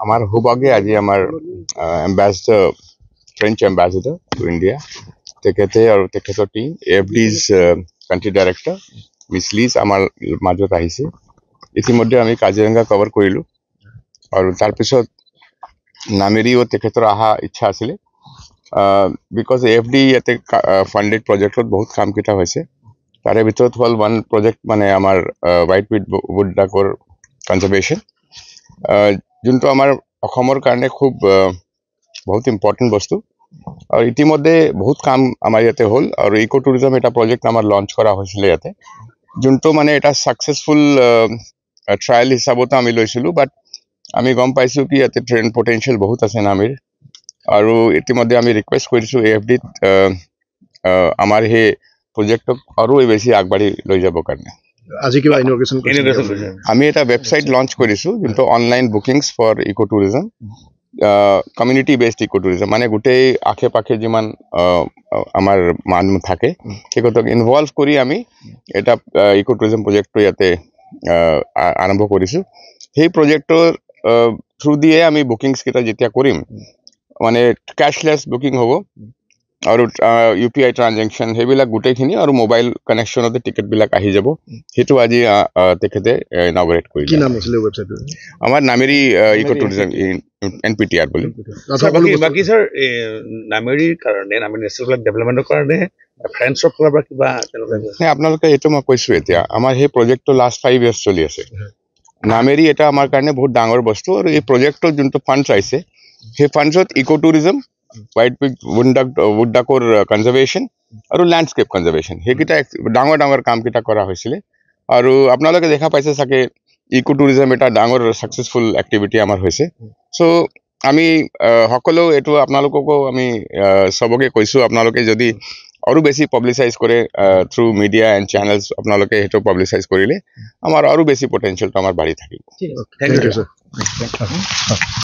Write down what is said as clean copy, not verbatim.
আমাৰ সৌভাগ্যে আজি আমাৰ ambassador French ambassador to India তেখেতে আৰু তেখেতৰ team AFD's country director miss Liz আমাৰ মাজত আহিছে। ইতিমধ্যে আমি কাজিৰঙা কভাৰ কৰিলো আৰু তাৰপিছত নামেৰিও তেখেতৰ অহা ইচ্ছা আছিলে বিকজ এফডি ইয়াতে ফান্ডেড প্ৰজেক্টত বহুত কাম কেইটা হৈছে। তাৰে ভিতৰত হ'ল ওৱান প্ৰজেক্ট মানে আমাৰ হোৱাইট উড ডাকৰ কনজাৰ্ভেশ্যন, যোনটো আমাৰ অসমৰ কাৰণে খুব বহুত ইম্পৰ্টেণ্ট বস্তু। আৰু ইতিমধ্যে বহুত কাম আমাৰ ইয়াতে হ'ল আৰু ইকো টুৰিজম এটা প্ৰজেক্ট আমাৰ লঞ্চ কৰা হৈছিলে ইয়াতে, যোনটো মানে এটা ছাকচেছফুল ট্ৰায়েল হিচাপতো আমি লৈছিলোঁ। বাট আমি গম পাইছোঁ কি ইয়াতে ট্ৰেণ্ড পটেঞ্চিয়েল বহুত আছে নামেৰিৰ। আৰু ইতিমধ্যে আমি ৰিকুৱেষ্ট কৰিছোঁ এফডিত আমাৰ সেই প্ৰজেক্টক আৰু বেছি আগবাঢ়ি লৈ যাবৰ কাৰণে। আজি কিবা ইনোগ্ৰেশ্যন আমি এটা ৱেবছাইট লঞ্চ কৰিছোঁ যোনটো online bookings for eco tourism, community based eco tourism, মানে গোটেই আশে পাশে যিমান আমাৰ মানুহ থাকে সেইগতক ইনভলভ কৰি আমি এটা ইকো টুৰিজম প্ৰজেক্টটো ইয়াতে আৰম্ভ কৰিছোঁ। সেই প্ৰজেক্টৰ থ্ৰু দিয়ে আমি বুকিংছ কেইটা যেতিয়া কৰিম মানে কেছলেছ বুকিং হ'ব আৰু UPI ট্ৰানজেকশ্যন সেইবিলাক গোটেইখিনি আৰু মোবাইল কানেকশ্যনতে টিকেটবিলাক আহি যাব। সেইটো আজি তেখেতে ইনগ্ৰেট কৰিলে। কি নাম আছিলে ৱেবছাইটৰ? আমাৰ নামেৰি ইকো টুৰিজম NPTR বুলি। বাকী স্যাৰ নামেৰিৰ কাৰণে নামেৰি নেশ্যনেল ডেভেলপমেণ্টৰ কাৰণে ফ্ৰেণ্ডছৰ ফালৰ পৰা কিবা তেনেকুৱা আপোনালোকে এইটো মই কৈছোঁ এতিয়া আমাৰ সেই প্ৰজেক্টটো লাষ্ট 5 years চলি আছে। নামেৰি এটা আমাৰ কাৰণে বহুত ডাঙৰ বস্তু আৰু এই প্ৰজেক্টৰ যোনটো ফাণ্ডছ আহিছে সেই ফাণ্ডছত ইকো টুৰিজম, হোৱাইট উড ডাকৰ কনজাৰ্ভেশ্যন আৰু লেণ্ডস্কেপ কনজাৰ্ভেশ্যন সেইকেইটা ডাঙৰ ডাঙৰ কামকেইটা কৰা হৈছিলে। আৰু আপোনালোকে দেখা পাইছে চাগে ইকো টুৰিজম এটা ডাঙৰ ছাকচেছফুল এক্টিভিটি আমাৰ হৈছে। চ' আমি সকলো এইটো আপোনালোককো আমি চবকে কৈছোঁ, আপোনালোকে যদি আৰু বেছি পাব্লিচাইজ কৰে থ্ৰু মিডিয়া এণ্ড চেনেলছ, আপোনালোকে সেইটো পাব্লিচাইজ কৰিলে আমাৰ আৰু বেছি পটেঞ্চিয়েলটো আমাৰ বাঢ়ি থাকিব। Thank you sir.